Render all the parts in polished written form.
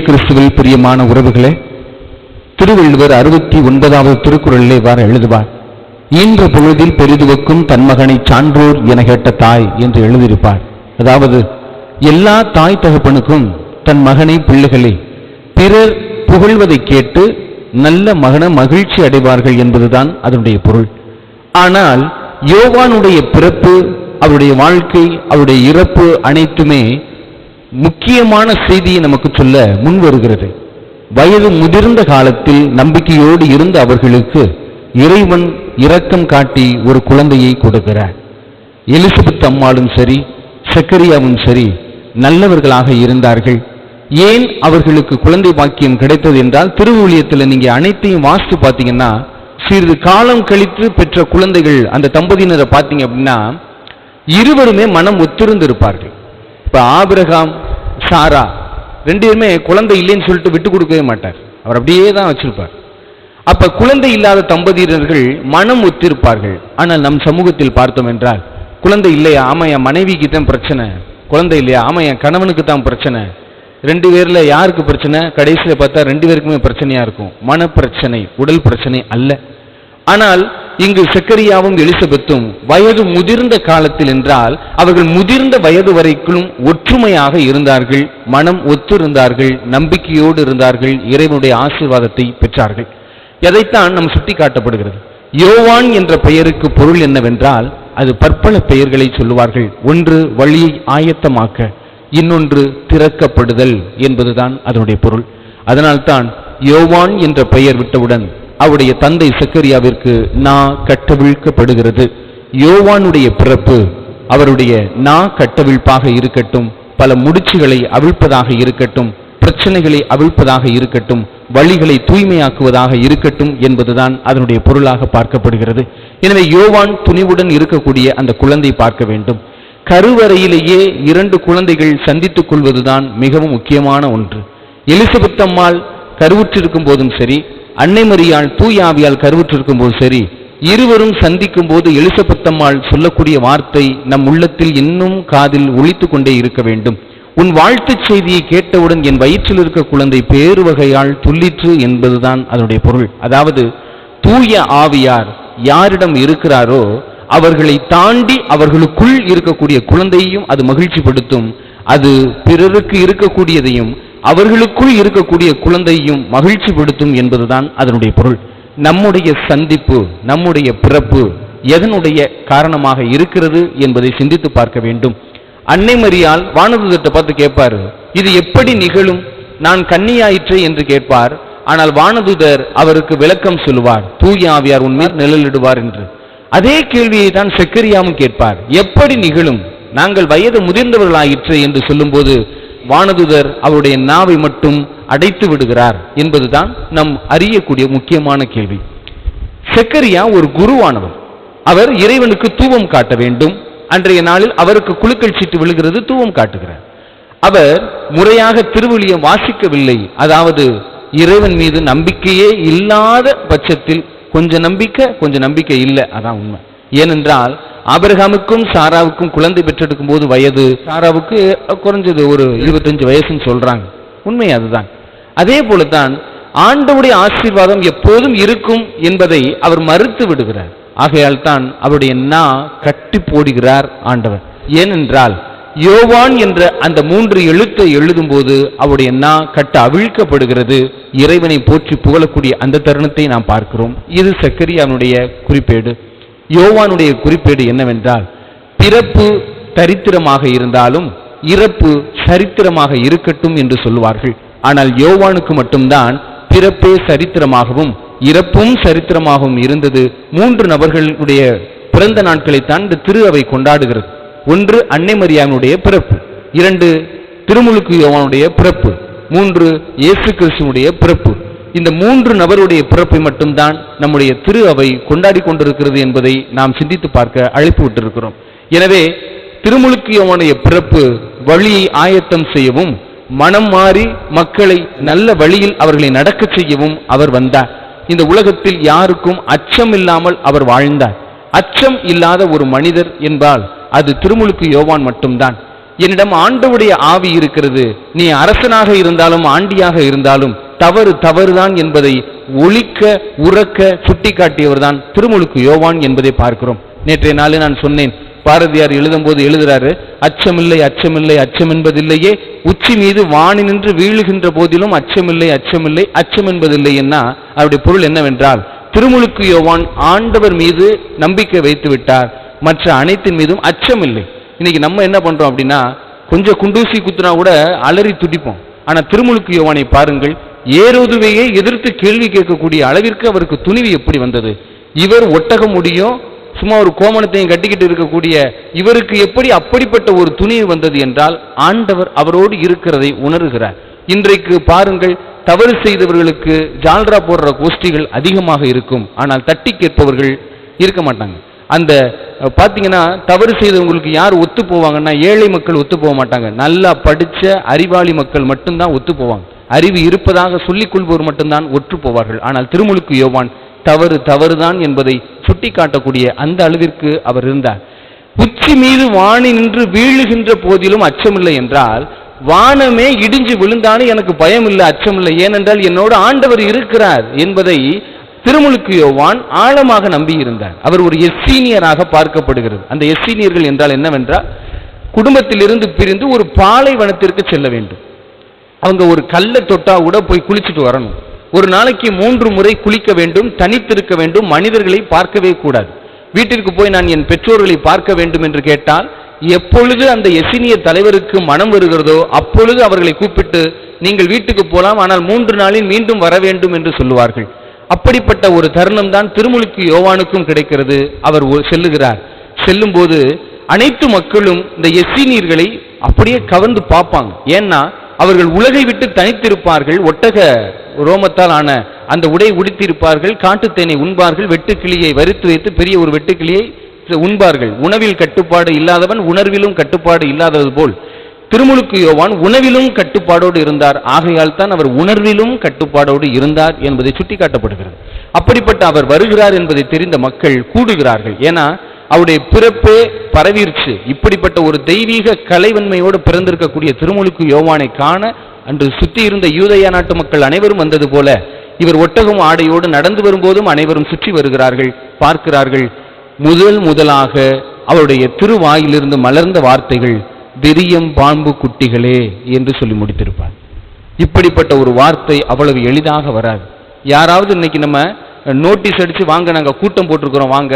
கிறிஸ்துவில் பிரியமான உறவுகளே, திருவள்ளுவர் 69வது திருக்குறளிலே இவ்வாறு எழுதுவார்: ஈன்ற பொழுதில் பெரிதுவக்கும் தன் மகனை சான்றோர் என கேட்ட தாய் என்று எழுதியிருப்பார். அதாவது எல்லா தாய் தகப்பனுக்கும் தன் மகனை, பிள்ளைகளை பிறர் புகழ்வதை கேட்டு நல்ல மகன மகிழ்ச்சி அடைவார்கள் என்பதுதான் அதனுடைய பொருள். ஆனால் யோவானுடைய பிறப்பு, அவருடைய வாழ்க்கை, அவருடைய இறப்பு அனைத்துமே முக்கியமான செய்தியை நமக்கு சொல்ல முன் வருகிறது. வயது முதிர்ந்த காலத்தில் நம்பிக்கையோடு இருந்த அவர்களுக்கு இறைவன் இரக்கம் காட்டி ஒரு குழந்தையை கொடுக்கிறார். எலிசபெத் அம்மாளும் சரி, சக்கரியாவும் சரி நல்லவர்களாக இருந்தார்கள். ஏன் அவர்களுக்கு குழந்தை பாக்கியம் கிடைத்தது என்றால், திருவூழியத்தில் நீங்க அனைத்தையும் வாசித்து பார்த்தீங்கன்னா, சிறிது காலம் கழித்து பெற்ற குழந்தைகள் அந்த தம்பதியினரை பார்த்தீங்க அப்படின்னா இருவருமே மனம் ஒத்திருந்து இருப்பார்கள். இப்ப ஆபிரகாம், சாரா ரெண்டு பேருமே குழந்தை இல்லைன்னு சொல்லிட்டு விட்டு கொடுக்கவே மாட்டார். அவர் அப்படியே தான் வச்சிருப்பார். அப்ப குழந்தை இல்லாத தம்பதியினர்கள் மனம் ஒத்திருப்பார்கள். ஆனால் நம் சமூகத்தில் பார்த்தோம் என்றால், குழந்தை இல்லையா, ஆமா என் மனைவிக்கு தான் பிரச்சனை. குழந்தை இல்லையா, ஆமா என் கணவனுக்கு தான் பிரச்சனை. ரெண்டு பேர்ல யாருக்கு பிரச்சனை? கடைசியில் பார்த்தா ரெண்டு பேருக்குமே பிரச்சனையா இருக்கும். மன பிரச்சனை, உடல் பிரச்சனை அல்ல. ஆனால் இங்கு சக்கரியாவும் எலிசபெத்தும் வயது முதிர்ந்த காலத்தில் என்றால், அவர்கள் முதிர்ந்த வயது வரைக்கும் ஒற்றுமையாக இருந்தார்கள், மனம் ஒத்திருந்தார்கள், நம்பிக்கையோடு இருந்தார்கள், இறைவனுடைய ஆசீர்வாதத்தை பெற்றார்கள். எதைத்தான் நம் சுட்டி காட்டப்படுகிறது. யோவான் என்ற பெயருக்கு பொருள் என்னவென்றால், அது பற்பல பெயர்களை சொல்லுவார்கள். ஒன்று வழியை ஆயத்தமாக்க, இன்னொன்று திறக்கப்படுதல் என்பதுதான் அதனுடைய பொருள். அதனால்தான் யோவான் என்ற பெயர் விட்டவுடன் அவருடைய தந்தை சக்கரியாவிற்கு நா கட்டவிழ்க்கப்படுகிறது. யோவானுடைய பிறப்பு அவருடைய நா கட்டவிழ்ப்பாக இருக்கட்டும், பல முடிச்சுகளை அவிழ்ப்பதாக இருக்கட்டும், பிரச்சனைகளை அவிழ்ப்பதாக இருக்கட்டும், வழிகளை தூய்மையாக்குவதாக இருக்கட்டும் என்பதுதான் அதனுடைய பொருளாக பார்க்கப்படுகிறது. எனவே யோவான் துணிவுடன் இருக்கக்கூடிய அந்த குழந்தை பார்க்க வேண்டும். கருவறையிலேயே இரண்டு குழந்தைகள் சந்தித்துக் கொள்வதுதான் மிகவும் முக்கியமான ஒன்று. எலிசபெத் அம்மாள் கருவுற்றிருக்கும் போதும் சரி, அன்னை மரியாள் தூயாவியால் கருவுற்றிருக்கும் போது சரி, இருவரும் சந்திக்கும் போது எலிசபெத் அம்மாள் சொல்லக்கூடிய வார்த்தை நம் உள்ளத்தில் இன்னும் காதில் ஒலித்து கொண்டே இருக்க வேண்டும். உன் வாழ்த்து செய்தியை கேட்டவுடன் என் வயிற்றில் இருக்க குழந்தை பேறு வகையால் துள்ளிற்று என்பதுதான் அதனுடைய பொருள். அதாவது தூய ஆவியார் யாரிடம் இருக்கிறாரோ அவர்களை தாண்டி அவர்களுக்குள் இருக்கக்கூடிய குழந்தையையும் அது மகிழ்ச்சிப்படுத்தும். அது பிறருக்கு இருக்கக்கூடியதையும் அவர்களுக்குள் இருக்கக்கூடிய குழந்தையும் மகிழ்ச்சிப்படுத்தும் என்பதுதான் அதனுடைய பொருள். நம்முடைய சந்திப்பு, நம்முடைய பிறப்பு எதனுடைய காரணமாக இருக்கிறது என்பதை சிந்தித்து பார்க்க வேண்டும். அன்னை மரியாள் வானதூதர்கிட்ட பார்த்து கேட்பார், இது எப்படி நிகழும், நான் கன்னியாயிற்று என்று கேட்பார். ஆனால் வானதூதர் அவருக்கு விளக்கம் சொல்லுவார், தூய ஆவியார் உன்மேல் நிழலிடுவார் என்று. அதே கேள்வியை தான் சக்கரியாவும் கேட்பார், எப்படி நிகழும், நாங்கள் வயது முதிர்ந்தவர்களாயிற்று என்று சொல்லும்போது வானதூதர் அவருடைய நாவை மட்டும் அடைத்து விடுகிறார் என்பதுதான் நம் அறியக்கூடிய முக்கியமான கேள்வி. சக்கரியா ஒரு குருவானவர். அவர் இறைவனுக்கு தூவம் காட்ட வேண்டும். அன்றைய நாளில் அவருக்கு குலுக்கல் சீட்டு விழுகிறது, தூவம் காட்டுகிறார். அவர் முறையாக திருவிழியம் வாசிக்கவில்லை. அதாவது இறைவன் மீது நம்பிக்கையே இல்லாத பட்சத்தில் கொஞ்சம் நம்பிக்கை இல்லை, அதான் உண்மை. ஏனென்றால் ஆபிரகாமுக்கும் சாராவுக்கும் குழந்தை பெற்றெடுக்கும் போது வயது சாராவுக்கு குறைஞ்சது ஒரு 25 வயசுன்னு சொல்றாங்க. உண்மை அதுதான். அதே போலதான் ஆண்டவருடைய ஆசீர்வாதம் எப்போதும் இருக்கும் என்பதை அவர் மறுத்து விடுகிறார். ஆகையால் தான் அவருடைய நா கட்டி போடுகிறார் ஆண்டவர். ஏனென்றால் யோவான் என்ற அந்த 3 எழுத்தை எழுதும் போது அவருடைய நா கட்ட அவிழ்க்கப்படுகிறது. இறைவனை போற்றி புகழக்கூடிய அந்த தருணத்தை நாம் பார்க்கிறோம். இது சக்கரியானுடைய குறிப்பேடு. யோவானுடைய குறிப்பேடு என்னவென்றால், பிறப்பு தரித்திரமாக இருந்தாலும் இறப்பு சரித்திரமாக இருக்கட்டும் என்று சொல்லுவார்கள். ஆனால் யோவானுக்கு மட்டும்தான் பிறப்பே சரித்திரமாகவும் இறப்பும் சரித்திரமாகவும் இருந்தது. 3 நபர்களுடைய பிறந்த நாட்களைத்தான் இந்த திரு அவை கொண்டாடுகிறது. ஒன்று அன்னை மரியாளுடைய பிறப்பு, 2 திருமுழுக்கு யோவானுடைய பிறப்பு, 3 இயேசு கிறிஸ்துவுடைய பிறப்பு. இந்த 3 நபருடைய பிறப்பை மட்டும்தான் நம்முடைய திரு அவை கொண்டாடி கொண்டிருக்கிறது என்பதை நாம் சிந்தித்து பார்க்க அழைப்பு விட்டிருக்கிறோம். எனவே திருமுழுக்கு யோவானுடைய பிறப்பு வழியை ஆயத்தம் செய்யவும், மனம் மாறி மக்களை நல்ல வழியில் அவர்களை நடக்க செய்யவும் அவர் வந்தார். இந்த உலகத்தில் யாருக்கும் அச்சம் இல்லாமல் அவர் வாழ்ந்தார். அச்சம் இல்லாத ஒரு மனிதர் என்பால் அது திருமுழுக்கு யோவான் மட்டும்தான். என்னிடம் ஆண்டவுடைய ஆவி இருக்கிறது, நீ அரசனாக இருந்தாலும் ஆண்டியாக இருந்தாலும் தவறு தவறுதான் என்பதை ஒழிக்க உறக்க சுட்டி காட்டியவர் தான் திருமுழுக்கு யோவான் என்பதை பார்க்கிறோம். நேற்றைய நாளில் நான் சொன்னேன், பாரதியார் எழுதும் போது எழுதுறாரு, அச்சமில்லை அச்சமில்லை அச்சம் என்பதில்லையே, உச்சி மீது வாணி நின்று வீழுகின்ற போதிலும் அச்சமில்லை அச்சமில்லை அச்சம் என்பதில்லை. என்ன அவருடைய பொருள் என்னவென்றால், திருமுழுக்கு யோவான் ஆண்டவர் மீது நம்பிக்கை வைத்து விட்டார், மற்ற அனைத்தின் மீதும் அச்சம் இல்லை. இன்னைக்கு நம்ம என்ன பண்றோம் அப்படின்னா, கொஞ்சம் குண்டூசி குத்துனா கூட அலறி துடிப்போம். ஆனா திருமுழுக்கு யோவானை பாருங்கள், ஏரோதுவையே எதிர்த்து கேள்வி கேட்கக்கூடிய அளவிற்கு அவருக்கு துணிவு எப்படி வந்தது? இவர் ஒட்டக முடியும், சும்மா ஒரு கோமணத்தையும் கட்டிக்கிட்டு இருக்கக்கூடிய இவருக்கு எப்படி அப்படிப்பட்ட ஒரு துணிவு வந்தது என்றால், ஆண்டவர் அவரோடு இருக்கிறதை உணர்கிறார். இன்றைக்கு பாருங்கள், தவறு செய்தவர்களுக்கு ஜால்ரா போடுற கோஷ்டிகள் அதிகமாக இருக்கும், ஆனால் தட்டி கேட்பவர்கள் இருக்க மாட்டாங்க. அந்த பார்த்தீங்கன்னா தவறு செய்தவங்களுக்கு யார் ஒத்து போவாங்கன்னா, ஏழை மக்கள் ஒத்து போக மாட்டாங்க, நல்லா படித்த அறிவாளி மக்கள் மட்டும்தான் ஒத்து போவாங்க. அறிவு இருப்பதாக சொல்லிக் கொள்வோர் மட்டும்தான் ஒற்று போவார்கள். ஆனால் திருமுழுக்கு யோவான் தவறு தவறுதான் என்பதை சுட்டி காட்டக்கூடிய அந்த அளவிற்கு அவர் இருந்தார். உச்சி மீது வாணி நின்று வீழுகின்ற போதிலும் அச்சமில்லை என்றால், வானமே இடிஞ்சு விழுந்தாலும் எனக்கு பயம் இல்லை, அச்சமில்லை, ஏனென்றால் என்னோட ஆண்டவர் இருக்கிறார் என்பதை திருமுழுக்கு யோவான் ஆழமாக நம்பி இருந்தார். அவர் ஒரு எஸ்சீனியராக பார்க்கப்படுகிறது. அந்த எஸ்சீனியர்கள் என்றால் என்னவென்றால், குடும்பத்திலிருந்து பிரிந்து ஒரு பாலைவனத்திற்கு செல்ல வேண்டும். அவங்க ஒரு கல்லை தொட்டா கூட போய் குளிச்சுட்டு வரணும். ஒரு நாளைக்கு 3 முறை குளிக்க வேண்டும், தனித்திருக்க வேண்டும், மனிதர்களை பார்க்கவே கூடாது. வீட்டிற்கு போய் நான் என் பெற்றோர்களை பார்க்க வேண்டும் என்று கேட்டால், எப்பொழுது அந்த எஸ்சீனியர் தலைவருக்கு மனம் வருகிறதோ அப்பொழுது அவர்களை கூப்பிட்டு நீங்கள் வீட்டுக்கு போகலாம், ஆனால் 3 நாளில் மீண்டும் வர வேண்டும் என்று சொல்லுவார்கள். அப்படிப்பட்ட ஒரு தருணம் தான் திருமுழுக்கு யோவானுக்கும் கிடைக்கிறது. அவர் செல்லுகிறார். செல்லும் போது அனைத்து மக்களும் இந்த எஸ்சீனியர்களை அப்படியே கவர்ந்து பார்ப்பாங்க. ஏன்னா அவர்கள் உலகை விட்டு தனித்திருப்பார்கள், ஒட்டக ரோமத்தால் ஆன அந்த உடை உடுத்திருப்பார்கள், காட்டுத்தேனை உண்பார்கள், வெட்டுக்கிளியை வரித்து வைத்து பெரிய ஒரு வெட்டுக்கிளியை உண்பார்கள். உணவில் கட்டுப்பாடு இல்லாதவன் உணர்விலும் கட்டுப்பாடு இல்லாதது போல் திருமுழுக்கு யோவான் உணவிலும் கட்டுப்பாடோடு இருந்தார். ஆகையால் தான் அவர் உணர்விலும் கட்டுப்பாடோடு இருந்தார் என்பதை சுட்டிக்காட்டப்படுகிறது. அப்படிப்பட்ட அவர் வருகிறார் என்பதை தெரிந்த மக்கள் கூடுகிறார்கள். ஏன்னா அவருடைய பிறப்பே பரவிருச்சு. இப்படிப்பட்ட ஒரு தெய்வீக கலைவன்மையோடு பிறந்திருக்கக்கூடிய திருமுழுக்கு யோவானை காண அன்று சுற்றி இருந்த யூதேயா நாட்டு மக்கள் அனைவரும் வந்தது போல, இவர் ஒட்டகம் ஆடையோடு நடந்து வரும்போதும் அனைவரும் சுற்றி வருகிறார்கள், பார்க்கிறார்கள். முதலாக அவருடைய திருவாயிலிருந்து மலர்ந்த வார்த்தைகள் விரியம் பாம்பு குட்டிகளே என்று சொல்லி முடித்திருப்பார். இப்படிப்பட்ட ஒரு வார்த்தை அவ்வளவு எளிதாக வராது. யாராவது இன்னைக்கு நம்ம நோட்டீஸ் அடிச்சு வாங்க, நாங்கள் கூட்டம் போட்டிருக்கிறோம் வாங்க,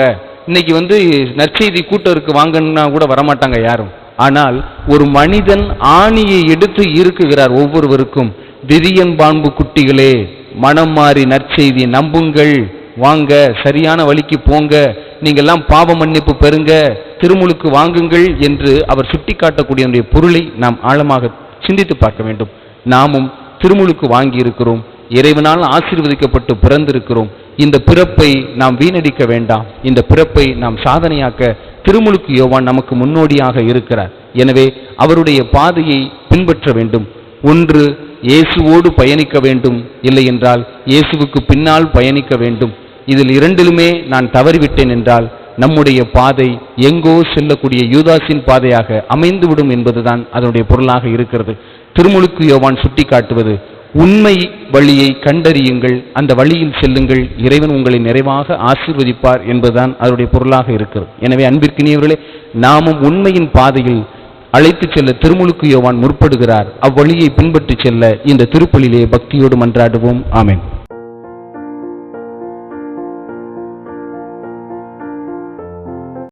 இன்னைக்கு நற்செய்தி கூட்டம் இருக்கு வாங்கன்னா கூட வரமாட்டாங்க யாரும். ஆனால் ஒரு மனிதன் ஆணியை எடுத்து இருக்குகிறார் ஒவ்வொருவருக்கும், விரியன் பாம்பு குட்டிகளே, மனம் மாறி நற்செய்தி நம்புங்கள், வாங்க, சரியான வழிக்கு போங்க, நீங்கெல்லாம் பாவ மன்னிப்பு பெறுங்க, திருமுழுக்கு வாங்குங்கள் என்று அவர் சுட்டிக்காட்டக்கூடிய பொருளை நாம் ஆழமாக சிந்தித்து பார்க்க வேண்டும். நாமும் திருமுழுக்கு வாங்கி இருக்கிறோம், இறைவனால் ஆசீர்வதிக்கப்பட்டு பிறந்திருக்கிறோம். இந்த பிறப்பை நாம் வீணடிக்க வேண்டாம். இந்த பிறப்பை நாம் சாதனையாக்க திருமுழுக்கு யோவான் நமக்கு முன்னோடியாக இருக்கிறார். எனவே அவருடைய பாதையை பின்பற்ற வேண்டும். ஒன்று இயேசுவோடு பயணிக்க வேண்டும், இல்லை என்றால் இயேசுவுக்கு பின்னால் பயணிக்க வேண்டும். இதில் இரண்டிலுமே நான் தவறிவிட்டேன் என்றால் நம்முடைய பாதை எங்கோ செல்லக்கூடிய யூதாசின் பாதையாக அமைந்துவிடும் என்பதுதான் அதனுடைய பொருளாக இருக்கிறது. திருமுழுக்கு யோவான் சுட்டி காட்டுவது, உண்மை வழியை கண்டறியுங்கள், அந்த வழியில் செல்லுங்கள், இறைவன் உங்களை நிறைவாக ஆசீர்வதிப்பார் என்பதுதான் அதனுடைய பொருளாக இருக்கிறது. எனவே அன்பிற்கினியவர்களே, நாமும் உண்மையின் பாதையில் அழைத்து செல்ல திருமுழுக்கு யோவான் முற்படுகிறார். அவ்வழியை பின்பற்றி செல்ல இந்த திருப்பலியிலே பக்தியோடு மன்றாடுவோம். ஆமென்.